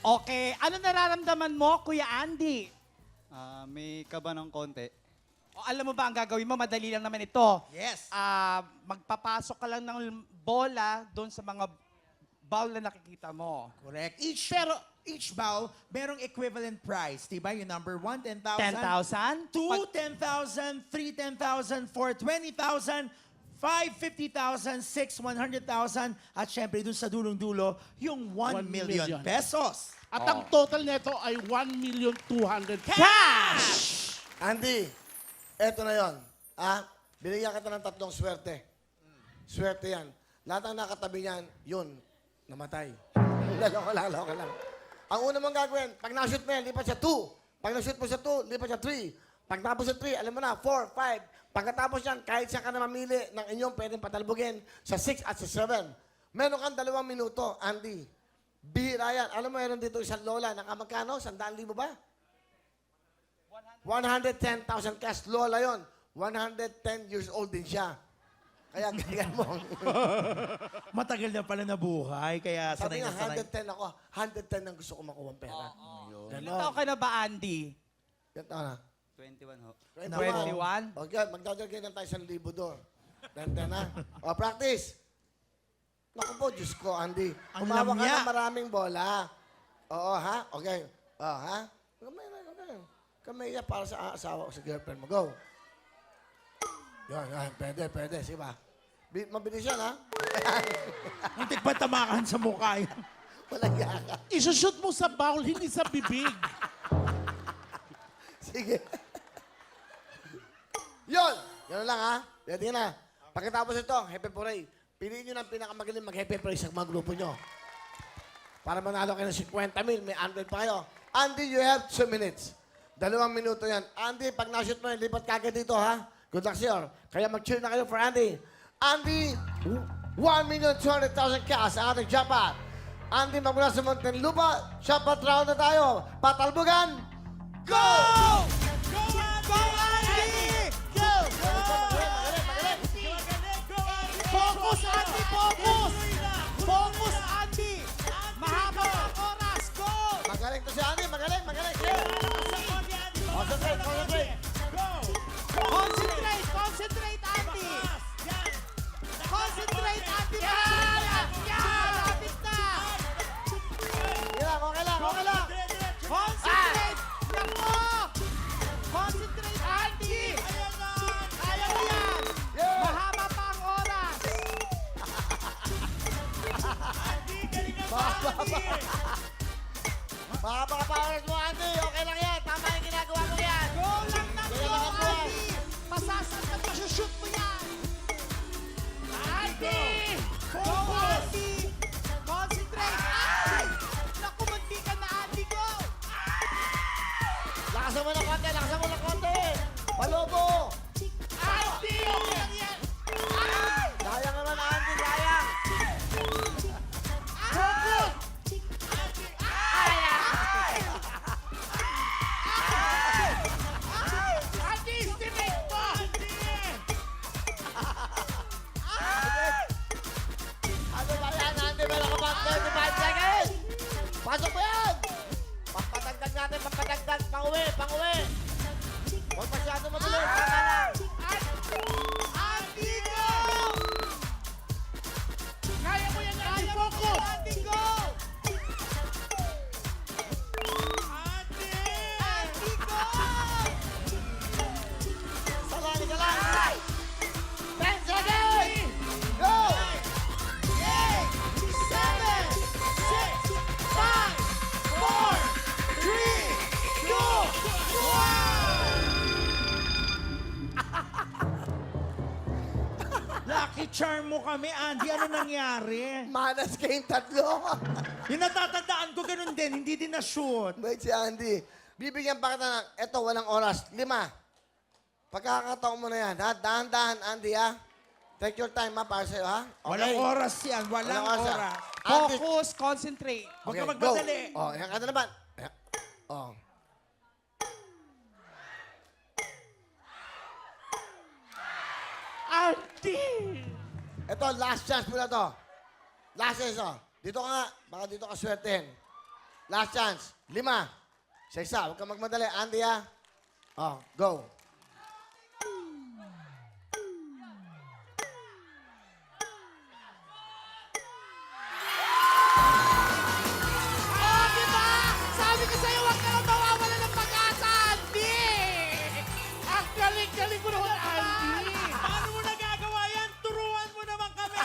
Okay, ano nararamdaman mo, Kuya Andy? May kaba ng konti. O, alam mo ba ang gagawin mo? Madali lang naman ito. Yes. Magpapasok ka lang ng bola doon sa mga ball na nakikita mo. Correct. Each bowl, merong equivalent price. Diba? Yung number 1, 10,000. 10,000? 2, 10,000. 3, 10,000. 4, 20,000. 5, 50,000. 6, 100,000. At syempre, dun sa dulong-dulo, yung 1 million pesos. At ang total nito ay 1,200,000. Cash! Andy, eto na yon. Binigyan kita ng 3 swerte. Swerte yan. Lahat ng nakatabi niyan, yun, namatay. Loko lang. Ang una mong gagawin, pag na-shoot mo yan, lipat siya 2. Pag na-shoot mo siya 2, lipat siya 3. Pag tapos siya 3, alam mo na, 4, 5. Pagkatapos yan, kahit siya ka na mamili ng inyong pwedeng patalbugin sa 6 at sa 7. Meron kang 2 minuto, Andy. Bihira yan. Alam mo, meron dito isang lola. Nakamagkano? 100,000 ba? 110,000 cash. Lola yon. 110 years old din siya. Kaya ganyan mo. Matagal na pala nabuhay, kaya Sabi sanay na nga, sanay. 110 ako. 110 ang gusto ko makuha ng pera. Ilan taon ka na ba, Andy? Yan taon na. 21 ho. 21? Okay, magdadagay na tayo 1,000 doon. 10 na. O, practice. Naku po, Diyos ko, Andy. Ang Kumawa ka lamya. ng maraming bola. Oo, ha? Okay. Ha? Kamay. Kamay niya para sa asawa o sa girlfriend mo. Go. Yan. Pwede. Sige ba? Mabilis yan, ha? Muntik pa tamakan sa mukha yan. Walang yaka. Isushoot mo sa bowl, hindi sa bibig. Sige. Yun! Yan lang, ha? Ready na. Pagkatapos ito, happy pray. Piliin nyo ng pinakamagaling mag-happy pray sa mga grupo nyo. Para manalo kayo ng 50,000, may 100 pa kayo. Andy, you have 2 minutes. 2 minuto yan. Andy, pag na-shoot mo yan, lipat kagad dito, ha? Good luck sa'yo. Kaya mag-cheer na kayo for Andy. Andy, 1,200,000 cash ang ating jackpot. Andy, magmula sa Muntinlupa, jackpot round na tayo. Patalbugan, go! Go, Andy! Go! Focus, Andy! Focus! Focus, Andy! Mahaba ang oras! Go! Magaling to si Andy, magaling. Concentrate. Concentrate, Andy! Concentrate, Andy! Malapit na! Okay lang. Concentrate! Nako! Concentrate, Andy! Kaya mo yan! Yeah. Mahaba pa ang oras! Mahaba pa oras mo, Andy. Okay lang yan. Tama yung ginagawa mo yan. Go lang ng Kaya go, lang ang buwan. Andy! Masasagkat mo, shoot mo yan! Andy! Go, Andy! Concentrate! Ay! Naku, munti ka na, Andy! Go! Lakasan mo ng konti. Palobo. Andy! Okay lang yan! Ay! Sayang naman, Andy. Sayang. Focus! Andy, estimate mo! Ano ba yan, Andy? Meron ka bang 35 seconds? Pasok mo yan. Papadagdag. Pang-uwi. Huwag masyado mabilis. Tama lang. Andy, go! Kaya mo yan, Andy! Focus! Andy, go! Andy, go! Salali ka lang. 10 seconds. Go. 8, 7, 6, 5, 4, 3, 2, 1! Lucky charm mo kami, Andy. Ano nangyari? Manas kayong 3. Yung natatandaan ko, ganun din. Hindi din na-shoot. Wait si Andy. Bibigyan pa kita ng, eto, walang oras. 5. Pagkakataon mo na yan, ha? Dahan-dahan, Andy, ha? Take your time, ha, para sa'yo, ha? Walang oras yan. Walang Walang oras, oras. Andy. Focus, concentrate. Huwag Okay, ka magmadali. go. Oh, yan ka na naman. Ayan. Oh. Andy! Ito, last chance mo na to. Last chance, oh. Dito ka nga. Baka dito ka swertehin. Last chance. 5. Isa-isa. Huwag kang magmadali. Andy, ha? Oh, go. Oh, di ba? Sabi ko sa'yo, huwag ka lang mawawala ng pag-asa, Andy! Ang galing-galing mo naman, Andy. Paano mo nagagawa yan? Turuan mo naman kami!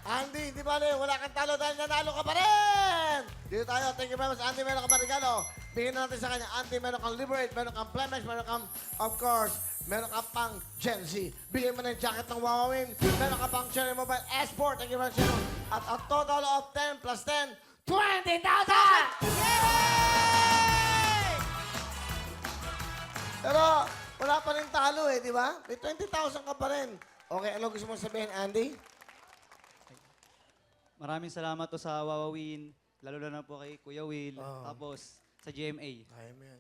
Andy, hindi ba wala kang talo dahil nanalo ka pa rin! Dito tayo. Thank you very much. Andy, meron ka ba regalo? Bigyan na natin sa kanya. Andy, meron kang Liberate, meron kang Plemesh, meron kang, of course, meron ka pang Gen Z. Bigyan mo na yung jacket ng Wawawin. Meron ka pang Cherry Mobile S4. Thank you very much. At a total of 10 plus 10, 20,000! Yay! Pero wala pa rin talo eh, di ba? May 20,000 ka pa rin. Okay, ano gusto mong sabihin, Andy? Maraming salamat to sa Wawawin. Lalo na po kay Kuya Will. Oo. Tapos sa GMA. Kaya mo yan.